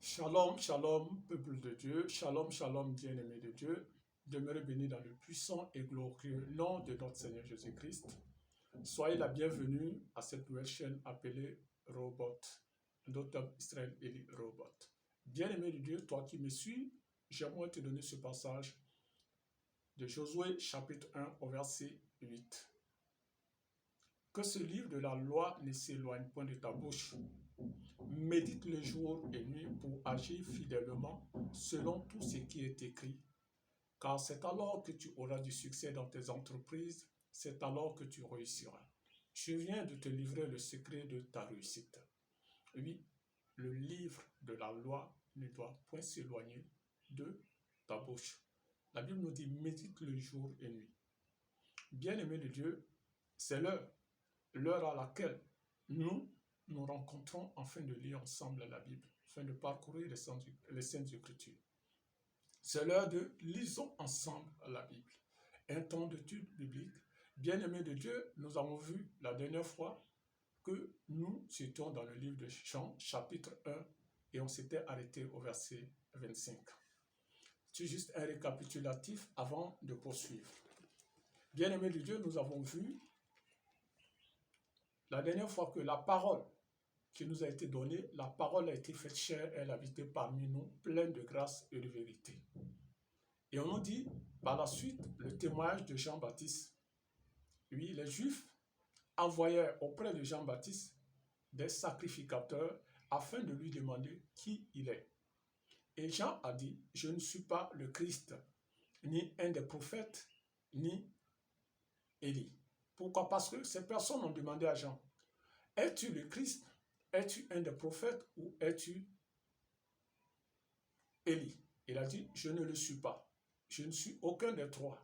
Shalom, shalom, peuple de Dieu. Shalom, shalom, bien-aimés de Dieu. Demeurez bénis dans le puissant et glorieux nom de notre Seigneur Jésus-Christ. Soyez la bienvenue à cette nouvelle chaîne appelée Robot, Dr. Israël Eli Robot. Bien-aimé de Dieu, toi qui me suis, j'aimerais te donner ce passage de Josué chapitre 1 au verset 8. Que ce livre de la loi ne s'éloigne point de ta bouche. Médite le jour et nuit pour agir fidèlement selon tout ce qui est écrit. Car c'est alors que tu auras du succès dans tes entreprises, c'est alors que tu réussiras. Je viens de te livrer le secret de ta réussite. Oui, le livre de la loi ne doit point s'éloigner de ta bouche. La Bible nous dit médite le jour et nuit. Bien-aimé de Dieu, c'est l'heure à laquelle nous rencontrons afin de lire ensemble la Bible, afin de parcourir les Saintes Écritures. C'est l'heure de lisons ensemble la Bible. Un temps d'étude biblique. Bien-aimés de Dieu, nous avons vu la dernière fois que nous étions dans le livre de Jean, chapitre 1, et on s'était arrêté au verset 25. C'est juste un récapitulatif avant de poursuivre. Bien-aimés de Dieu, nous avons vu la dernière fois que la parole qui nous a été donnée, la parole a été faite chair, elle a habité parmi nous, pleine de grâce et de vérité. Et on nous dit, par la suite, le témoignage de Jean-Baptiste. Oui, les Juifs envoyèrent auprès de Jean-Baptiste des sacrificateurs afin de lui demander qui il est. Et Jean a dit, je ne suis pas le Christ, ni un des prophètes, ni Élie. Pourquoi? Parce que ces personnes ont demandé à Jean, es-tu le Christ? Es-tu un des prophètes ou es-tu Élie? Il a dit, je ne le suis pas. Je ne suis aucun des trois.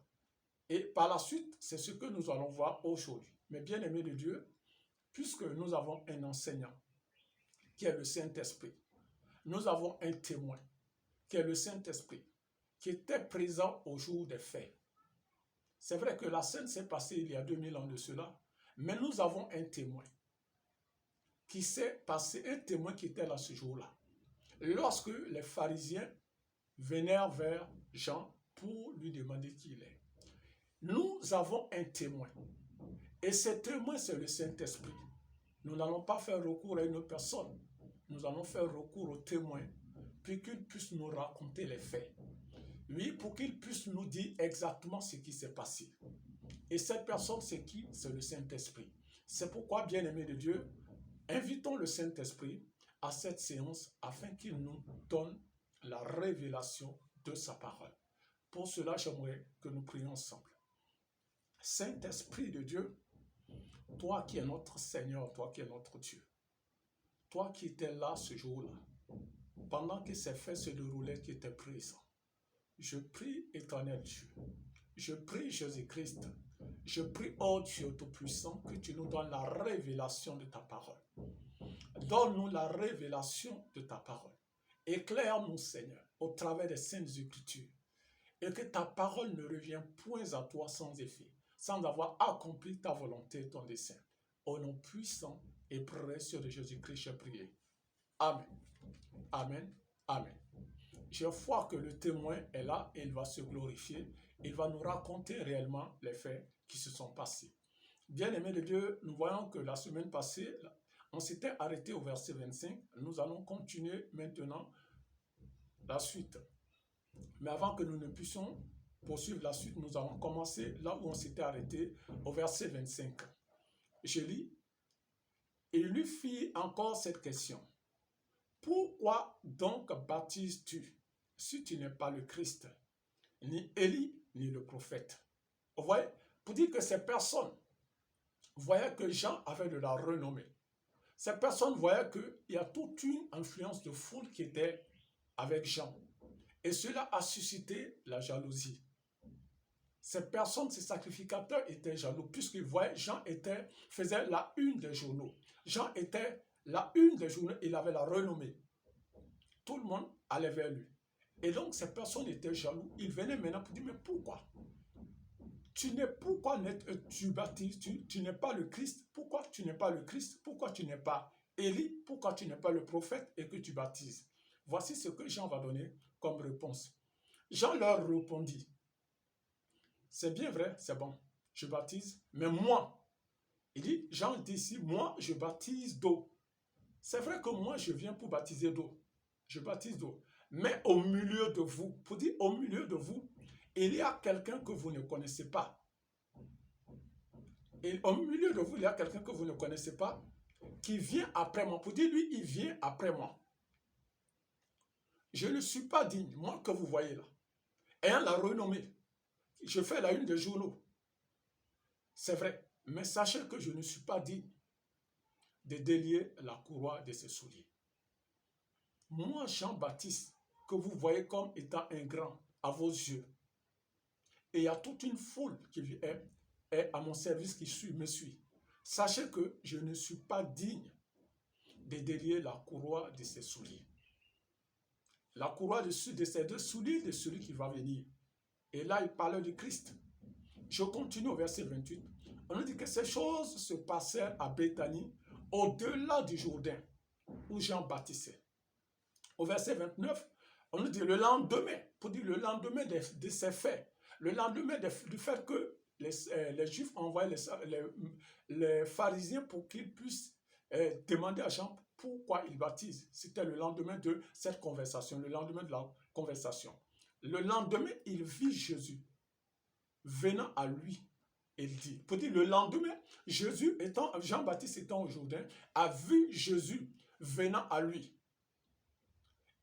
Et par la suite, c'est ce que nous allons voir aujourd'hui. Mais bien aimés de Dieu, puisque nous avons un enseignant qui est le Saint-Esprit, nous avons un témoin qui est le Saint-Esprit, qui était présent au jour des faits. C'est vrai que la scène s'est passée il y a 2000 ans de cela, mais nous avons un témoin qui s'est passé, un témoin qui était là ce jour-là. Lorsque les pharisiens venaient vers Jean pour lui demander qui il est. Nous avons un témoin. Et ce témoin, c'est le Saint-Esprit. Nous n'allons pas faire recours à une autre personne. Nous allons faire recours au témoin, puis qu'il puisse nous raconter les faits. Oui, pour qu'il puisse nous dire exactement ce qui s'est passé. Et cette personne, c'est qui? C'est le Saint-Esprit. C'est pourquoi, bien-aimés de Dieu, invitons le Saint-Esprit à cette séance afin qu'il nous donne la révélation de sa parole. Pour cela, j'aimerais que nous prions ensemble. Saint-Esprit de Dieu, toi qui es notre Seigneur, toi qui es notre Dieu, toi qui étais là ce jour-là, pendant que ces faits se déroulaient, qui étaient présents, je prie, éternel Dieu, je prie Jésus-Christ, je prie, oh Dieu Tout-Puissant, que tu nous donnes la révélation de ta parole. Donne-nous la révélation de ta parole. Éclaire-nous, Seigneur, au travers des Saintes Écritures, et que ta parole ne revienne point à toi sans effet, sans avoir accompli ta volonté et ton dessein. Au nom puissant et précieux de Jésus-Christ, j'ai prié. Amen. Amen. Amen. Je vois que le témoin est là et il va se glorifier. Il va nous raconter réellement les faits qui se sont passés. Bien-aimés de Dieu, nous voyons que la semaine passée, on s'était arrêté au verset 25. Nous allons continuer maintenant la suite. Mais avant que nous ne puissions poursuivre la suite, nous allons commencer là où on s'était arrêté, au verset 25. Je lis. Il lui fit encore cette question. Pourquoi donc baptises-tu si tu n'es pas le Christ, ni Élie, ni le prophète? Vous voyez, pour dire que ces personnes voyaient que Jean avait de la renommée. Ces personnes voyaient qu'il y a toute une influence de foule qui était avec Jean. Et cela a suscité la jalousie. Ces personnes, ces sacrificateurs étaient jaloux puisqu'ils voyaient Jean faisait la une des journaux. Jean était la une des journaux, il avait la renommée. Tout le monde allait vers lui. Et donc ces personnes étaient jaloux. Ils venaient maintenant pour dire, mais pourquoi? Pourquoi tu baptises, tu n'es pas le Christ? Pourquoi tu n'es pas le Christ? Pourquoi tu n'es pas Élie? Pourquoi tu n'es pas le prophète et que tu baptises? Voici ce que Jean va donner comme réponse. Jean leur répondit, c'est bien vrai, c'est bon, je baptise, mais moi, il dit, Jean dit ici, moi, je baptise d'eau. C'est vrai que moi, je viens pour baptiser d'eau. Je baptise d'eau. Mais au milieu de vous, pour dire au milieu de vous, il y a quelqu'un que vous ne connaissez pas. Et au milieu de vous, il y a quelqu'un que vous ne connaissez pas, qui vient après moi. Pour dire, lui, il vient après moi. Je ne suis pas digne, moi que vous voyez là. Ayant la renommée, je fais la une des journaux. C'est vrai, mais sachez que je ne suis pas digne de délier la courroie de ses souliers. Moi, Jean-Baptiste, que vous voyez comme étant un grand à vos yeux, et il y a toute une foule qui est à mon service qui me suit. Sachez que je ne suis pas digne de délier la courroie de ses souliers. La courroie de ces deux souliers de celui qui va venir. Et là, il parle du Christ. Je continue au verset 28. On nous dit que ces choses se passèrent à Béthanie, au-delà du Jourdain, où Jean baptisait. Au verset 29, on nous dit le lendemain, pour dire le lendemain de ces faits, le lendemain du fait que les Juifs envoyaient les pharisiens pour qu'ils puissent demander à Jean pourquoi il baptise. C'était le lendemain de cette conversation, le lendemain de la conversation. Le lendemain, il vit Jésus venant à lui. Il dit, pour dire le lendemain, Jean-Baptiste étant au Jourdain, a vu Jésus venant à lui.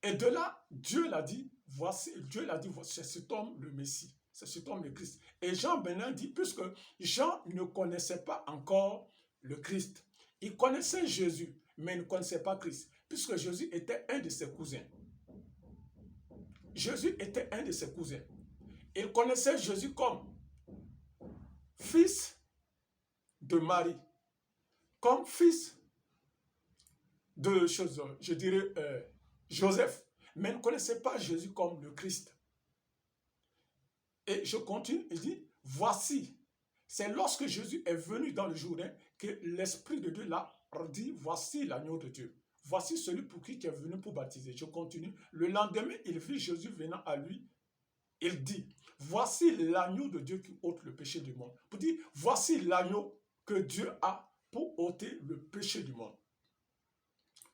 Et de là, Dieu l'a dit, voici, c'est cet homme le Messie, c'est cet homme le Christ. Et Jean maintenant dit, puisque Jean ne connaissait pas encore le Christ, il connaissait Jésus, mais il ne connaissait pas Christ, puisque Jésus était un de ses cousins. Jésus était un de ses cousins. Il connaissait Jésus comme fils de Marie, comme fils de, je dirais, Joseph, mais il ne connaissait pas Jésus comme le Christ. Et je continue, il dit, voici, c'est lorsque Jésus est venu dans le Jourdain que l'Esprit de Dieu l'a dit, voici l'agneau de Dieu. Voici celui pour qui tu es venu pour baptiser. Je continue. Le lendemain, il vit Jésus venant à lui. Il dit, voici l'agneau de Dieu qui ôte le péché du monde. Pour dire, voici l'agneau que Dieu a pour ôter le péché du monde.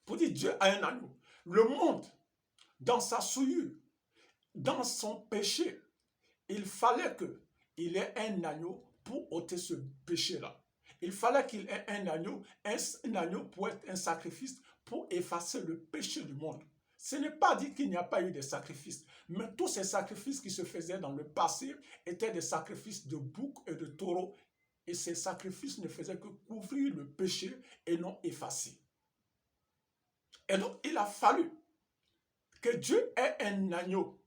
Pour dire, Dieu a un agneau. Le monde, dans sa souillure, dans son péché, il fallait qu'il ait un agneau pour ôter ce péché-là. Il fallait qu'il ait un agneau pour être un sacrifice pour effacer le péché du monde. Ce n'est pas dit qu'il n'y a pas eu de sacrifices, mais tous ces sacrifices qui se faisaient dans le passé étaient des sacrifices de boucs et de taureaux, et ces sacrifices ne faisaient que couvrir le péché et non effacer. Et donc, il a fallu que Dieu ait un agneau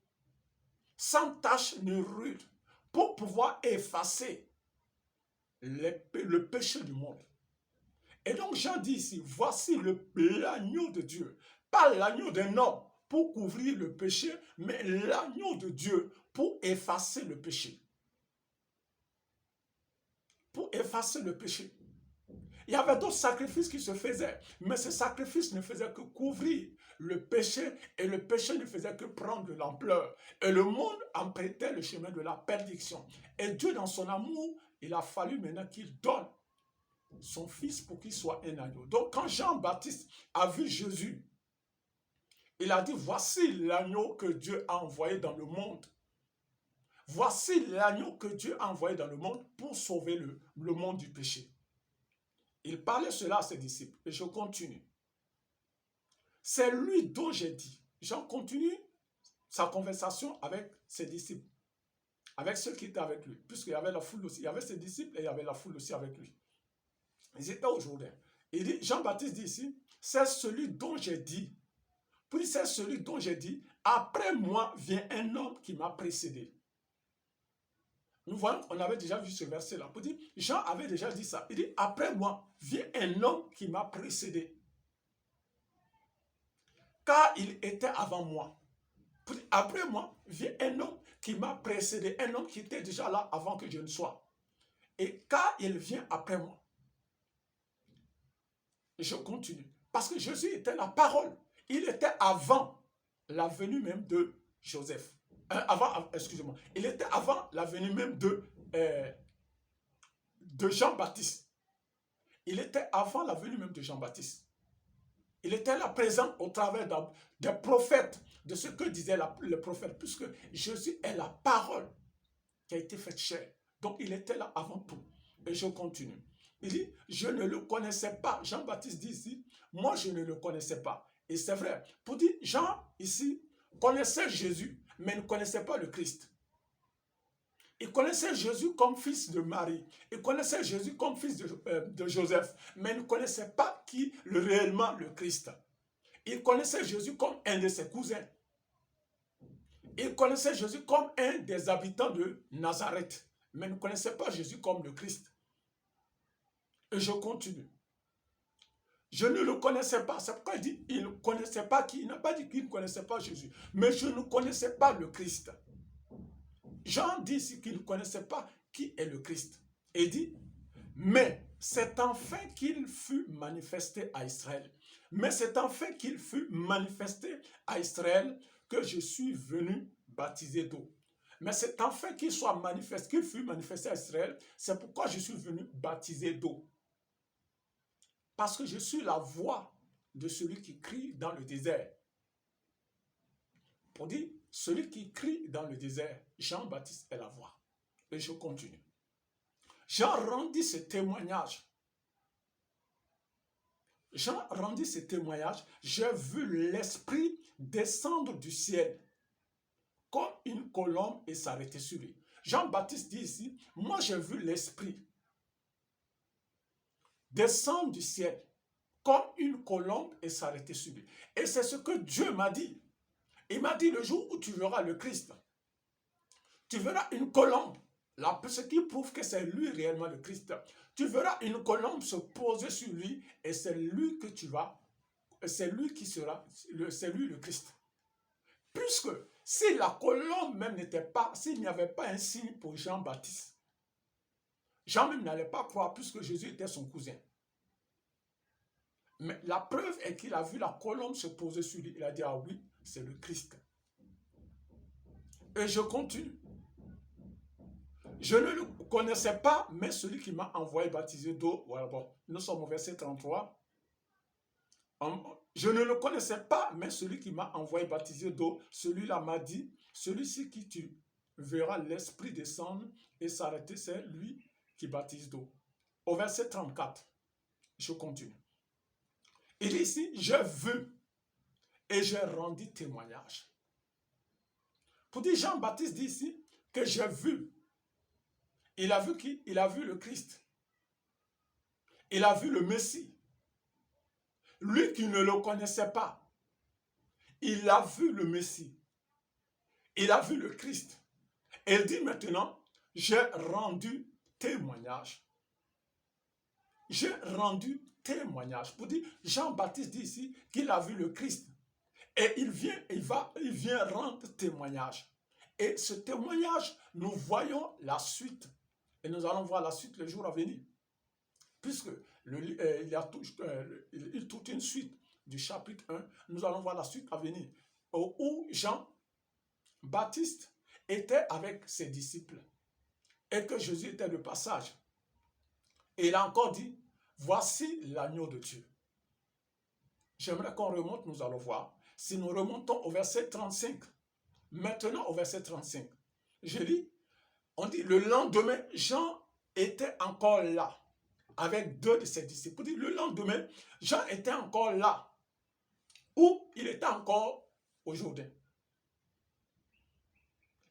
sans tache ni rude pour pouvoir effacer le péché du monde. Et donc Jean dit ici, voici l'agneau de Dieu, pas l'agneau d'un homme pour couvrir le péché, mais l'agneau de Dieu pour effacer le péché. Pour effacer le péché. Il y avait d'autres sacrifices qui se faisaient, mais ces sacrifices ne faisaient que couvrir le péché, et le péché ne faisait que prendre de l'ampleur. Et le monde empruntait le chemin de la perdition. Et Dieu, dans son amour, il a fallu maintenant qu'il donne son fils pour qu'il soit un agneau. Donc quand Jean-Baptiste a vu Jésus, il a dit, voici l'agneau que Dieu a envoyé dans le monde. Voici l'agneau que Dieu a envoyé dans le monde pour sauver le monde du péché. Il parlait cela à ses disciples. Et je continue. C'est lui dont j'ai dit. Jean continue sa conversation avec ses disciples, avec ceux qui étaient avec lui, puisqu'il y avait la foule aussi. Il y avait ses disciples et il y avait la foule aussi avec lui. Ils étaient au Jourdain. Il dit, Jean-Baptiste dit ici, c'est celui dont j'ai dit. Puis c'est celui dont j'ai dit, après moi vient un homme qui m'a précédé. Nous voyons, on avait déjà vu ce verset-là. Pour dire, Jean avait déjà dit ça. Il dit, après moi vient un homme qui m'a précédé. Car il était avant moi. Pour dire, après moi vient un homme qui m'a précédé. Un homme qui était déjà là avant que je ne sois. Et car il vient après moi. Je continue. Parce que Jésus était la parole. Il était avant la venue même de Joseph. Excusez-moi, il était avant la venue même de Jean-Baptiste. Il était avant la venue même de Jean-Baptiste. Il était là présent au travers des prophètes, de ce que disait le prophète, puisque Jésus est la parole qui a été faite chair. Donc il était là avant tout. Et je continue. Il dit, je ne le connaissais pas. Jean-Baptiste dit ici, moi je ne le connaissais pas. Et c'est vrai. Pour dire, Jean ici connaissait Jésus, mais ne connaissait pas le Christ. Il connaissait Jésus comme fils de Marie. Il connaissait Jésus comme fils de Joseph, mais ne connaissait pas réellement le Christ. Il connaissait Jésus comme un de ses cousins. Il connaissait Jésus comme un des habitants de Nazareth, mais ne connaissait pas Jésus comme le Christ. Et je continue. Je ne le connaissais pas. C'est pourquoi il dit il ne connaissait pas qui. Il n'a pas dit qu'il ne connaissait pas Jésus. Mais je ne connaissais pas le Christ. Jean dit ici qu'il ne connaissait pas qui est le Christ. Et dit, mais c'est enfin qu'il fut manifesté à Israël. Mais c'est enfin qu'il fut manifesté à Israël que je suis venu baptiser d'eau. Mais c'est enfin qu'il fut manifesté à Israël. C'est pourquoi je suis venu baptiser d'eau. Parce que je suis la voix de celui qui crie dans le désert. Pour dire, celui qui crie dans le désert, Jean-Baptiste est la voix. Et je continue. Jean rendit ce témoignage. J'ai vu l'Esprit descendre du ciel comme une colombe et s'arrêter sur lui. Jean-Baptiste dit ici, moi j'ai vu l'Esprit descendre du ciel comme une colombe et s'arrêter sur lui. Et c'est ce que Dieu m'a dit. Il m'a dit, le jour où tu verras le Christ, tu verras une colombe, ce qui prouve que c'est lui réellement le Christ. Tu verras une colombe se poser sur lui et c'est lui le Christ. Puisque si la colombe même n'était pas, s'il n'y avait pas un signe pour Jean-Baptiste, Jean même n'allait pas croire puisque Jésus était son cousin. Mais la preuve est qu'il a vu la colombe se poser sur lui. Il a dit, ah oui, c'est le Christ. Et je continue. Je ne le connaissais pas, mais celui qui m'a envoyé baptiser d'eau, voilà, bon, nous sommes au verset 33. Je ne le connaissais pas, mais celui qui m'a envoyé baptiser d'eau, celui-là m'a dit, celui-ci qui tu verras l'Esprit descendre et s'arrêter, c'est lui qui baptise d'eau. Au verset 34, je continue. Il dit ici, j'ai vu et j'ai rendu témoignage. Pour dire, Jean-Baptiste dit ici que j'ai vu. Il a vu qui? Il a vu le Christ. Il a vu le Messie. Lui qui ne le connaissait pas, il a vu le Messie. Il a vu le Christ. Et il dit maintenant, j'ai rendu témoignage. J'ai rendu témoignage. Pour dire, Jean-Baptiste dit ici qu'il a vu le Christ. Et il vient rendre témoignage. Et ce témoignage, nous voyons la suite. Et nous allons voir la suite le jour à venir. Puisque il y a toute une suite du chapitre 1, nous allons voir la suite à venir. Où Jean-Baptiste était avec ses disciples. Et que Jésus était de passage. Et il a encore dit, voici l'agneau de Dieu. J'aimerais qu'on remonte, nous allons voir. Si nous remontons au verset 35, maintenant au verset 35, je lis, on dit, le lendemain, Jean était encore là, avec 2 de ses disciples. Le lendemain, Jean était encore là, où il était encore au Jourdain,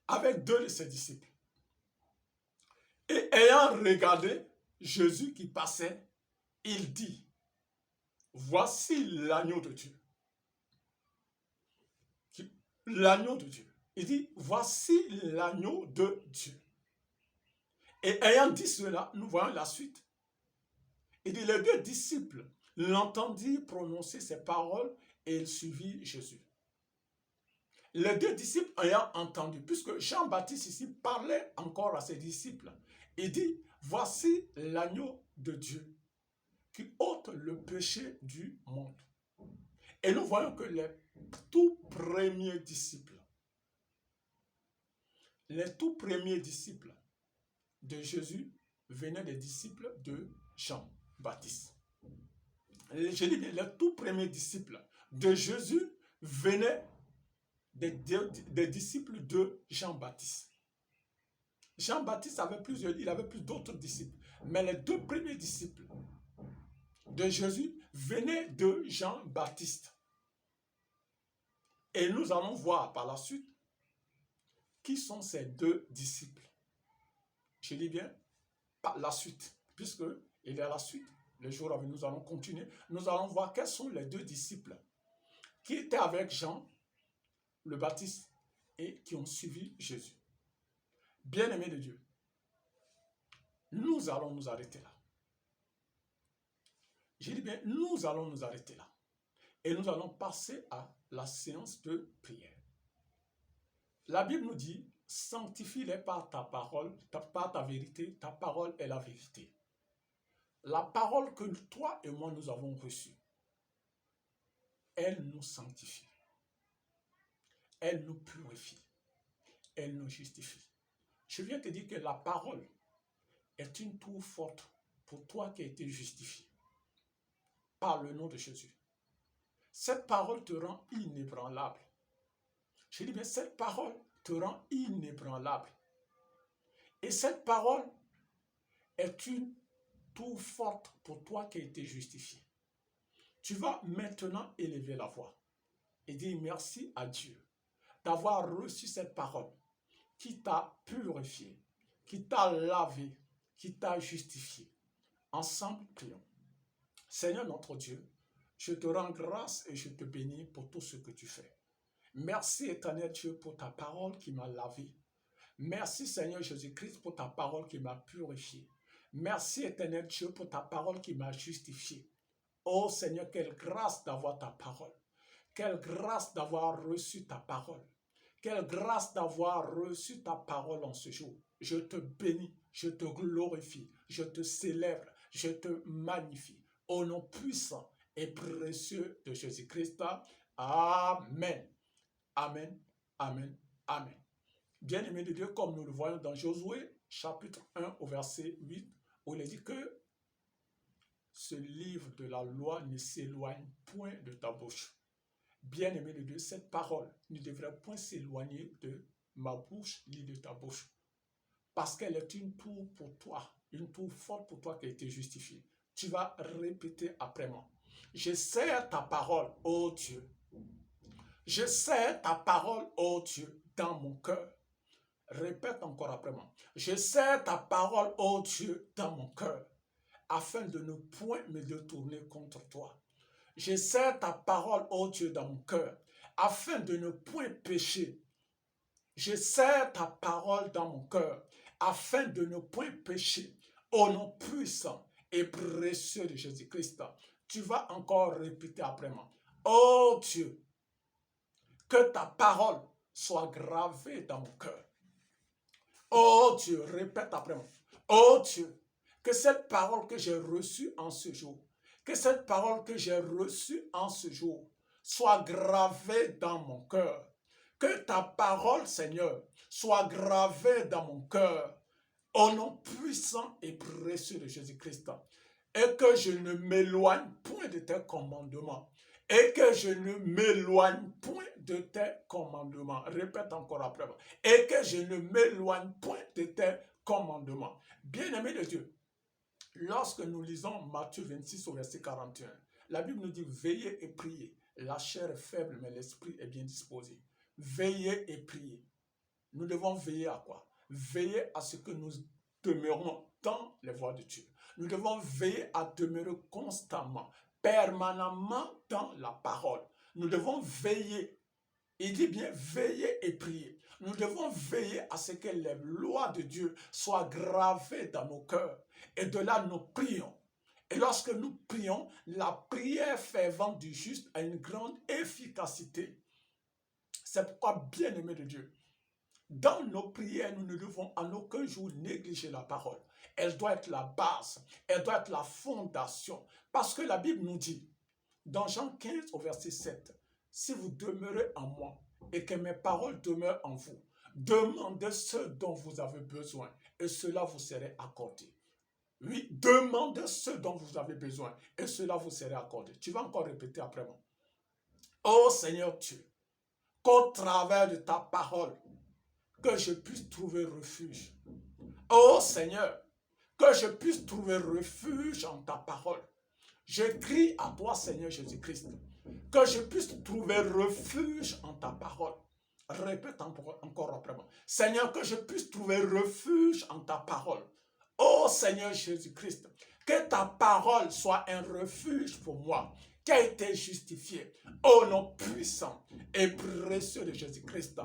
avec 2 de ses disciples. Et ayant regardé Jésus qui passait, il dit, voici l'agneau de Dieu. L'agneau de Dieu. Il dit, voici l'agneau de Dieu. Et ayant dit cela, nous voyons la suite. Il dit, les 2 disciples l'entendirent prononcer ces paroles et ils suivirent Jésus. Les 2 disciples ayant entendu, puisque Jean-Baptiste ici parlait encore à ses disciples, il dit, voici l'agneau de Dieu qui ôte le péché du monde. Et nous voyons que tout premiers disciples. Les tout premiers disciples de Jésus venaient des disciples de Jean-Baptiste. Je dis bien, les tout premiers disciples de Jésus venaient des disciples de Jean-Baptiste. Jean-Baptiste avait plus d'autres disciples. Mais les deux premiers disciples de Jésus venaient de Jean-Baptiste. Et nous allons voir par la suite qui sont ces deux disciples. Je dis bien par la suite, puisque il y a la suite. Le jour à venir, nous allons continuer. Nous allons voir quels sont les deux disciples qui étaient avec Jean le Baptiste et qui ont suivi Jésus. Bien-aimés de Dieu, nous allons nous arrêter là. Je dis bien, nous allons nous arrêter là. Et nous allons passer à la séance de prière. La Bible nous dit, sanctifie-les par ta parole, par ta vérité, ta parole est la vérité. La parole que toi et moi nous avons reçue, elle nous sanctifie. Elle nous purifie. Elle nous justifie. Je viens te dire que la parole est une tour forte pour toi qui as été justifié par le nom de Jésus. Cette parole te rend inébranlable. Je dis bien, cette parole te rend inébranlable. Et cette parole est une tour forte pour toi qui as été justifié. Tu vas maintenant élever la voix et dire merci à Dieu d'avoir reçu cette parole qui t'a purifié, qui t'a lavé, qui t'a justifié. Ensemble, prions. Seigneur notre Dieu, je te rends grâce et je te bénis pour tout ce que tu fais. Merci éternel Dieu pour ta parole qui m'a lavé. Merci Seigneur Jésus-Christ pour ta parole qui m'a purifié. Merci éternel Dieu pour ta parole qui m'a justifié. Oh Seigneur, quelle grâce d'avoir ta parole. Quelle grâce d'avoir reçu ta parole. Quelle grâce d'avoir reçu ta parole en ce jour. Je te bénis, je te glorifie, je te célèbre, je te magnifie. Au nom puissant et précieux de Jésus-Christ. Amen. Amen. Amen. Amen. Bien-aimés de Dieu, comme nous le voyons dans Josué, chapitre 1 au verset 8, où il est dit que ce livre de la loi ne s'éloigne point de ta bouche. Bien-aimé de Dieu, cette parole ne devrait point s'éloigner de ma bouche ni de ta bouche. Parce qu'elle est une tour pour toi, une tour forte pour toi qui a été justifiée. Tu vas répéter après moi. Je serre ta parole, ô Dieu. Je serre ta parole, ô Dieu, dans mon cœur. Répète encore après moi. Je serre ta parole, ô Dieu, dans mon cœur, afin de ne point me détourner contre toi. Je serre ta parole, ô Dieu, dans mon cœur, afin de ne point pécher. Je serre ta parole dans mon cœur, afin de ne point pécher. Au nom puissant et précieux de Jésus-Christ, tu vas encore répéter après moi. Ô Dieu, que ta parole soit gravée dans mon cœur. Ô Dieu, répète après moi. Ô Dieu, que cette parole que j'ai reçue en ce jour, que cette parole que j'ai reçue en ce jour soit gravée dans mon cœur. Que ta parole, Seigneur, soit gravée dans mon cœur. Au nom puissant et précieux de Jésus-Christ. Et que je ne m'éloigne point de tes commandements. Et que je ne m'éloigne point de tes commandements. Répète encore après moi. Et que je ne m'éloigne point de tes commandements. Bien-aimé de Dieu, lorsque nous lisons Matthieu 26 au verset 41, la Bible nous dit veillez et priez. La chair est faible, mais l'esprit est bien disposé. Veillez et priez. Nous devons veiller à quoi? Veiller à ce que nous demeurons dans les voies de Dieu. Nous devons veiller à demeurer constamment, permanemment dans la parole. Nous devons veiller. Il dit bien veiller et prier. Nous devons veiller à ce que les lois de Dieu soient gravées dans nos cœurs. Et de là, nous prions. Et lorsque nous prions, la prière fervente du juste a une grande efficacité. C'est pourquoi, bien-aimés de Dieu, dans nos prières, nous ne devons en aucun jour négliger la parole. Elle doit être la base, elle doit être la fondation. Parce que la Bible nous dit, dans Jean 15 au verset 7, si vous demeurez en moi et que mes paroles demeurent en vous, demandez ce dont vous avez besoin et cela vous sera accordé. Oui, demandez ce dont vous avez besoin et cela vous sera accordé. Tu vas encore répéter après moi. Oh Seigneur Dieu, qu'au travers de ta parole, que je puisse trouver refuge. Oh Seigneur, que je puisse trouver refuge en ta parole. Je crie à toi, Seigneur Jésus-Christ, que je puisse trouver refuge en ta parole. Répète encore après moi. Seigneur, que je puisse trouver refuge en ta parole. Oh Seigneur Jésus-Christ, que ta parole soit un refuge pour moi, qui a été justifié au nom puissant et précieux de Jésus-Christ.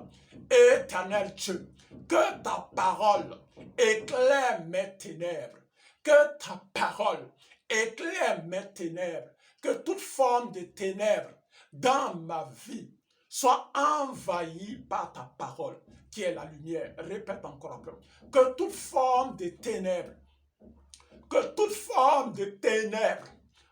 Éternel Dieu, que ta parole éclaire mes ténèbres, que ta parole éclaire mes ténèbres, que toute forme de ténèbres dans ma vie soit envahie par ta parole, qui est la lumière. Répète encore après. Que toute forme de ténèbres,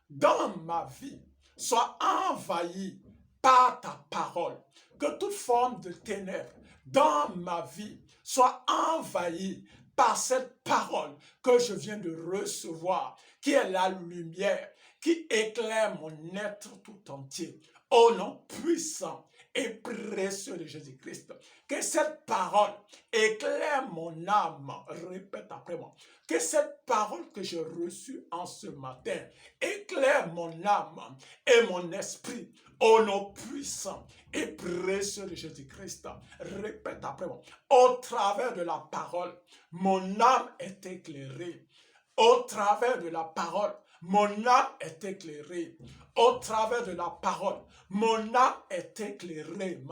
dans ma vie soit envahie par ta parole. Que toute forme de ténèbres dans ma vie soit envahie par cette parole que je viens de recevoir, qui est la lumière, qui éclaire mon être tout entier. Au nom puissant et précieux de Jésus-Christ, que cette parole éclaire mon âme. Répète après moi. Que cette parole que j'ai reçue en ce matin éclaire mon âme et mon esprit. Au nom puissant et précieux de Jésus-Christ. Répète après moi. Au travers de la parole, mon âme est éclairée. Au travers de la parole, mon âme est éclairée. Au travers de la parole, mon âme est éclairée.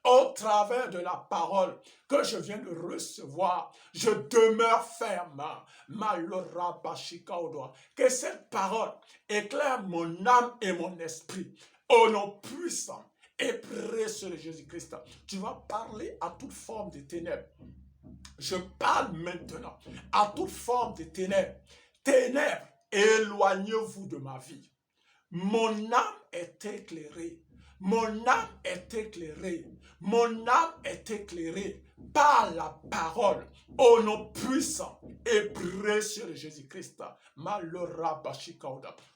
Au travers de la parole que je viens de recevoir, je demeure ferme. Que cette parole éclaire mon âme et mon esprit. Au nom puissant et précieux de Jésus-Christ, tu vas parler à toute forme de ténèbres. Je parle maintenant à toute forme de ténèbres. Ténèbres, éloignez-vous de ma vie. Mon âme est éclairée. Mon âme est éclairée. Mon âme est éclairée par la parole au nom puissant et précieux de Jésus-Christ.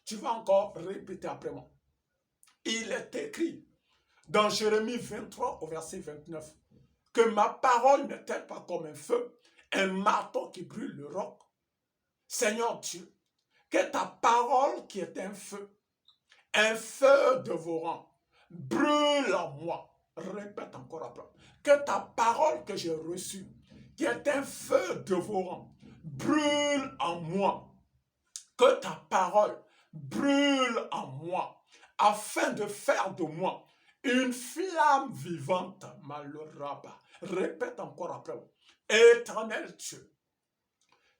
Tu vas encore répéter après moi. Il est écrit dans Jérémie 23 au verset 29 que ma parole n'est-elle pas comme un feu, un marteau qui brûle le roc. Seigneur Dieu, que ta parole qui est un feu dévorant, brûle en moi. Répète encore après. Que ta parole que j'ai reçue, qui est un feu dévorant, brûle en moi. Que ta parole brûle en moi, afin de faire de moi une flamme vivante. Maloraba. Répète encore après. Éternel Dieu,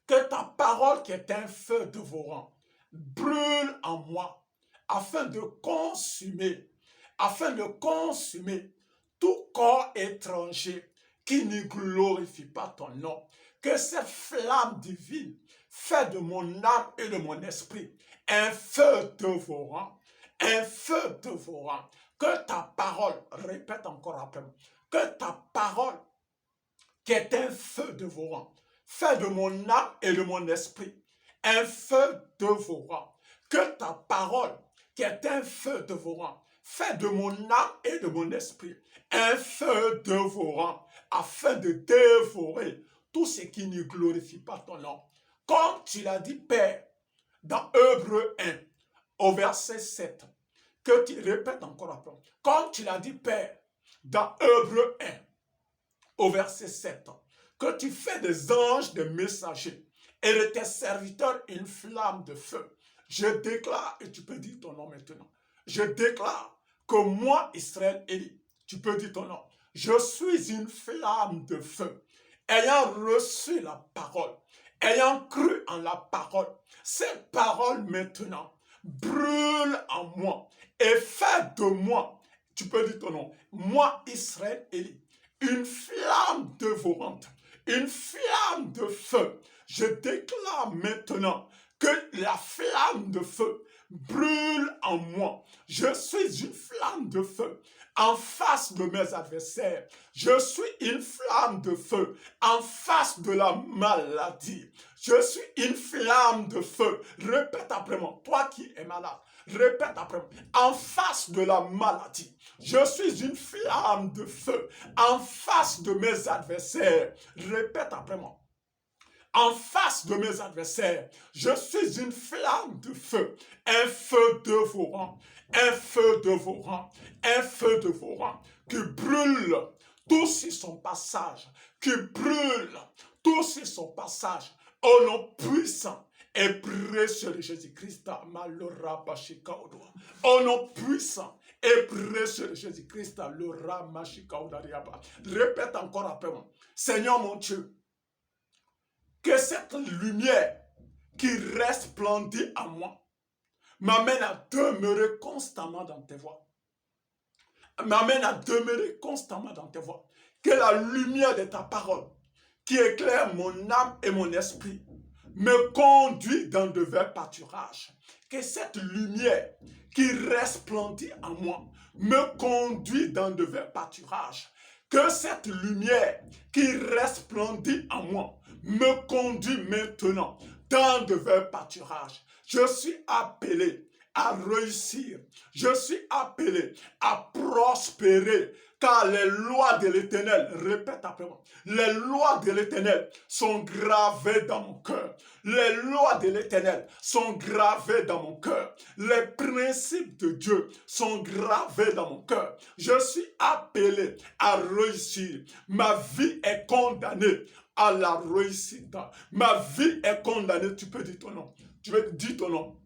que ta parole qui est un feu dévorant brûle en moi, afin de consumer tout corps étranger qui ne glorifie pas ton nom. Que cette flamme divine fait de mon âme et de mon esprit un feu dévorant, que ta parole, répète encore après moi, que ta parole qui est un feu dévorant, fait de mon âme et de mon esprit un feu dévorant. Que ta parole, qui est un feu dévorant, fait de mon âme et de mon esprit un feu dévorant, afin de dévorer tout ce qui ne glorifie pas ton nom. Comme tu l'as dit, Père, dans Hébreux 1, au verset 7, que tu répètes encore après. Comme tu l'as dit, Père, dans Hébreux 1, au verset 7, que tu fais des anges des messagers et de tes serviteurs une flamme de feu. Je déclare, et tu peux dire ton nom maintenant, je déclare que moi, Israël Élie, tu peux dire ton nom, je suis une flamme de feu, ayant reçu la parole, ayant cru en la parole. Cette parole maintenant brûle en moi et fait de moi, tu peux dire ton nom, moi, Israël Élie, une flamme dévorante, une flamme de feu. Je déclare maintenant que la flamme de feu brûle en moi. Je suis une flamme de feu en face de mes adversaires. Je suis une flamme de feu en face de la maladie. Je suis une flamme de feu. Répète après moi, toi qui es malade. Répète après moi, en face de la maladie. Je suis une flamme de feu en face de mes adversaires. Répète après moi. En face de mes adversaires, je suis une flamme de feu, un feu dévorant, un feu dévorant, un feu dévorant qui brûle tout sur son passage, qui brûle tout sur son passage, au nom puissant et précieux de Jésus-Christ, au nom puissant et précieux de Jésus-Christ, répète encore après moi, Seigneur mon Dieu, que cette lumière qui resplendit en moi m'amène à demeurer constamment dans tes voies. M'amène à demeurer constamment dans tes voies. Que la lumière de ta parole qui éclaire mon âme et mon esprit me conduit dans de verts pâturages. Que cette lumière qui resplendit en moi me conduit dans de verts pâturages. Que cette lumière qui resplendit en moi me conduit maintenant dans de verts pâturages. Je suis appelé à réussir. Je suis appelé à prospérer. Car les lois de l'Éternel, répète après moi, les lois de l'Éternel sont gravées dans mon cœur. Les lois de l'Éternel sont gravées dans mon cœur. Les principes de Dieu sont gravés dans mon cœur. Je suis appelé à réussir. Ma vie est condamnée à la réussite. Ma vie est condamnée. Tu peux dire ton nom. Tu peux dire ton nom.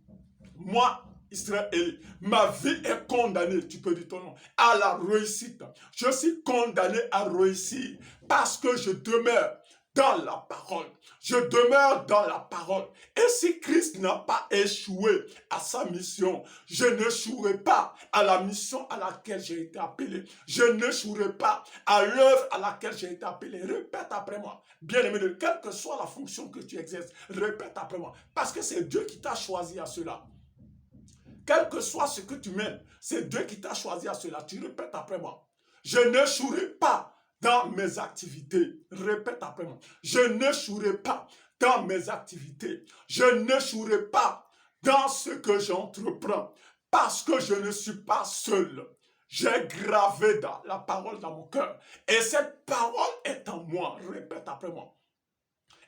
Moi, Israël, ma vie est condamnée, tu peux dire ton nom, à la réussite. Je suis condamné à réussir parce que je demeure dans la parole. Je demeure dans la parole. Et si Christ n'a pas échoué à sa mission, je n'échouerai pas à la mission à laquelle j'ai été appelé. Je n'échouerai pas à l'œuvre à laquelle j'ai été appelé. Répète après moi. Bien-aimé, quelle que soit la fonction que tu exerces, répète après moi. Parce que c'est Dieu qui t'a choisi à cela. Quel que soit ce que tu mènes, c'est Dieu qui t'a choisi à cela. Tu répètes après moi. Je n'échouerai pas dans mes activités. Répète après moi. Je n'échouerai pas dans mes activités. Je n'échouerai pas dans ce que j'entreprends. Parce que je ne suis pas seul. J'ai gravé la parole dans mon cœur. Et cette parole est en moi. Répète après moi.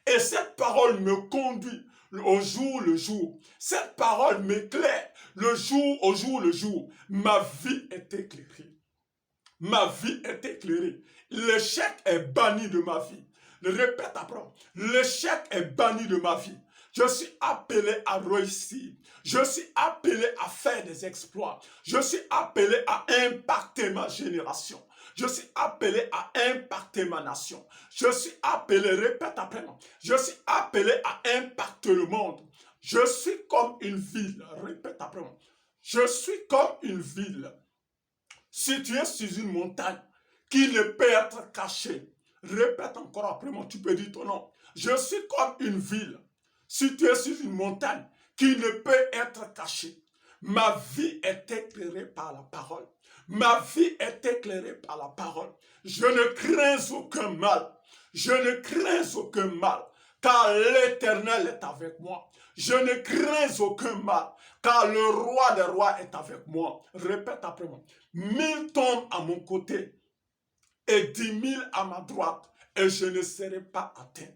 Et cette parole me conduit au jour le jour. Cette parole m'éclaire le jour au jour le jour. Ma vie est éclairée. Ma vie est éclairée. L'échec est banni de ma vie. Le répète après. L'échec est banni de ma vie. Je suis appelé à réussir. Je suis appelé à faire des exploits. Je suis appelé à impacter ma génération. Je suis appelé à impacter ma nation. Je suis appelé, répète après moi, je suis appelé à impacter le monde. Je suis comme une ville, répète après moi. Je suis comme une ville située sur une montagne qui ne peut être cachée. Répète encore après moi, tu peux dire ton nom. Je suis comme une ville située sur une montagne qui ne peut être cachée. Ma vie est éclairée par la parole. Ma vie est éclairée par la parole. Je ne crains aucun mal. Je ne crains aucun mal, car l'Éternel est avec moi. Je ne crains aucun mal, car le roi des rois est avec moi. Répète après moi. 1000 tombent à mon côté et 10 000 à ma droite, et je ne serai pas atteint.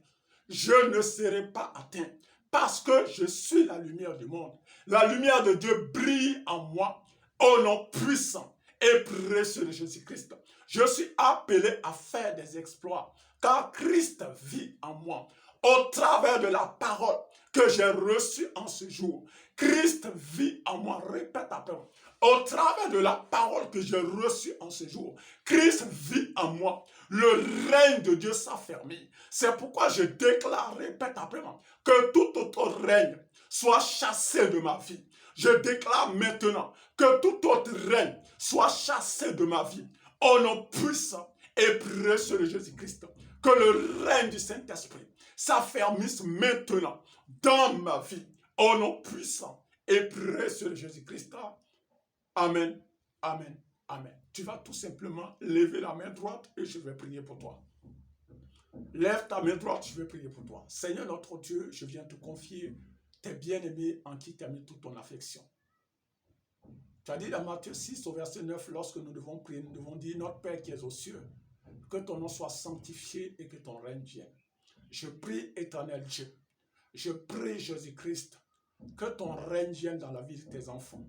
Je ne serai pas atteint, parce que je suis la lumière du monde. La lumière de Dieu brille en moi, au nom puissant et précieux de Jésus-Christ. Je suis appelé à faire des exploits, car Christ vit en moi. Au travers de la parole que j'ai reçue en ce jour, Christ vit en moi. Répète après moi. Au travers de la parole que j'ai reçue en ce jour, Christ vit en moi. Le règne de Dieu s'affermit. C'est pourquoi je déclare, répète après moi, que tout autre règne soit chassé de ma vie. Je déclare maintenant que tout autre règne soit chassé de ma vie. Au nom puissant et précieux de Jésus-Christ, que le règne du Saint-Esprit s'affermisse maintenant dans ma vie. Au nom puissant et précieux de Jésus-Christ. Amen, amen, amen. Tu vas tout simplement lever la main droite et je vais prier pour toi. Lève ta main droite, je vais prier pour toi. Seigneur notre Dieu, je viens te confier tes bien-aimés en qui tu as mis toute ton affection. Tu as dit dans Matthieu 6 au verset 9, lorsque nous devons prier, nous devons dire, notre Père qui es aux cieux, que ton nom soit sanctifié et que ton règne vienne. Je prie, éternel Dieu, je prie Jésus-Christ, que ton règne vienne dans la vie de tes enfants.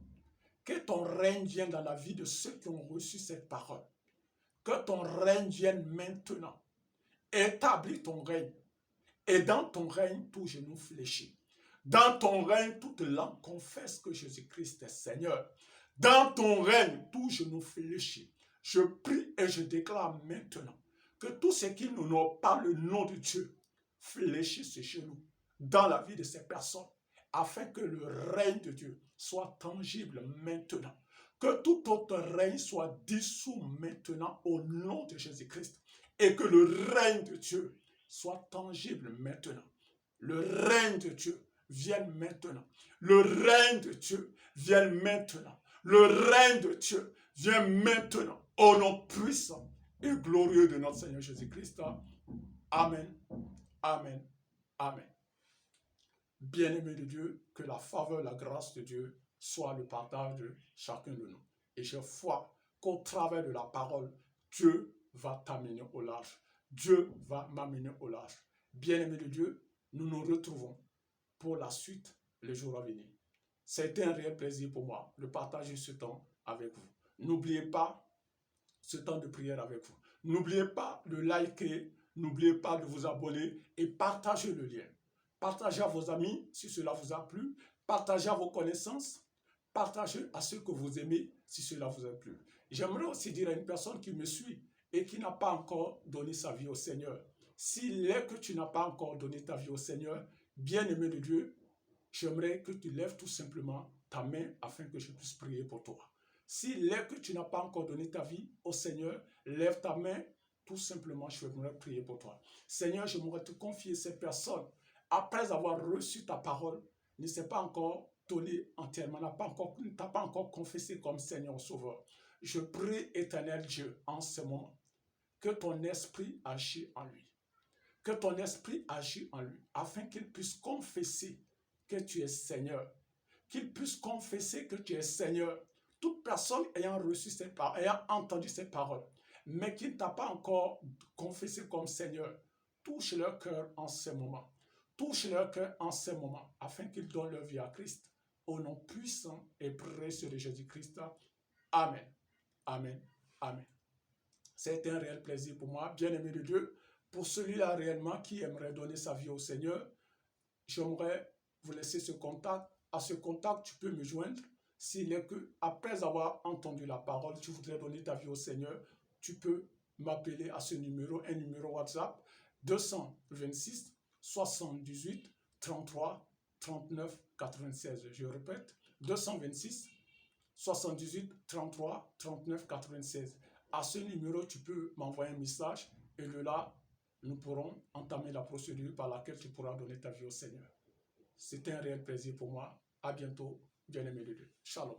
Que ton règne vienne dans la vie de ceux qui ont reçu cette parole. Que ton règne vienne maintenant. Établis ton règne. Et dans ton règne, tout genou fléchit. Dans ton règne, toute langue confesse que Jésus-Christ est Seigneur. Dans ton règne, tout genou fléchit. Je prie et je déclare maintenant que tous ceux qui n'honorent pas le nom de Dieu fléchissent ce genou dans la vie de ces personnes, afin que le règne de Dieu soit tangible maintenant. Que tout autre règne soit dissous maintenant au nom de Jésus-Christ. Et que le règne de Dieu soit tangible maintenant. Le règne de Dieu vienne maintenant. Le règne de Dieu vienne maintenant. Le règne de Dieu vienne maintenant. Au nom puissant et glorieux de notre Seigneur Jésus-Christ. Amen. Amen. Amen. Bien-aimé de Dieu, que la faveur, la grâce de Dieu soit le partage de chacun de nous. Et je crois qu'au travers de la parole, Dieu va t'amener au large. Dieu va m'amener au large. Bien-aimé de Dieu, nous nous retrouvons pour la suite les jours à venir. C'était un réel plaisir pour moi de partager ce temps avec vous. N'oubliez pas ce temps de prière avec vous. N'oubliez pas de liker, n'oubliez pas de vous abonner et partagez le lien. Partagez à vos amis si cela vous a plu. Partagez à vos connaissances. Partagez à ceux que vous aimez si cela vous a plu. J'aimerais aussi dire à une personne qui me suit et qui n'a pas encore donné sa vie au Seigneur. S'il est que tu n'as pas encore donné ta vie au Seigneur, bien-aimé de Dieu, j'aimerais que tu lèves tout simplement ta main afin que je puisse prier pour toi. S'il est que tu n'as pas encore donné ta vie au Seigneur, lève ta main, tout simplement, je vais prier pour toi. Seigneur, je voudrais te confier cette personne. Après avoir reçu ta parole, ne s'est pas encore donné entièrement, ne t'a pas encore confessé comme Seigneur Sauveur. Je prie, éternel Dieu, en ce moment, que ton esprit agisse en lui. Que ton esprit agisse en lui, afin qu'il puisse confesser que tu es Seigneur. Qu'il puisse confesser que tu es Seigneur. Toute personne ayant reçu cette parole, ayant entendu cette parole, mais qui ne t'a pas encore confessé comme Seigneur, touche leur cœur en ce moment. Touche leur cœur en ce moment, afin qu'ils donnent leur vie à Christ. Au nom puissant et précieux de Jésus-Christ. Amen. Amen. Amen. C'est un réel plaisir pour moi, bien-aimé de Dieu. Pour celui-là réellement qui aimerait donner sa vie au Seigneur, j'aimerais vous laisser ce contact. À ce contact, tu peux me joindre. S'il est que, après avoir entendu la parole, tu voudrais donner ta vie au Seigneur, tu peux m'appeler à ce numéro, un numéro WhatsApp, 226 78 33 39 96. Je répète, 226 78 33 39 96. À ce numéro, tu peux m'envoyer un message et de là, nous pourrons entamer la procédure par laquelle tu pourras donner ta vie au Seigneur. C'était un réel plaisir pour moi. À bientôt, bien-aimé de Dieu. Shalom.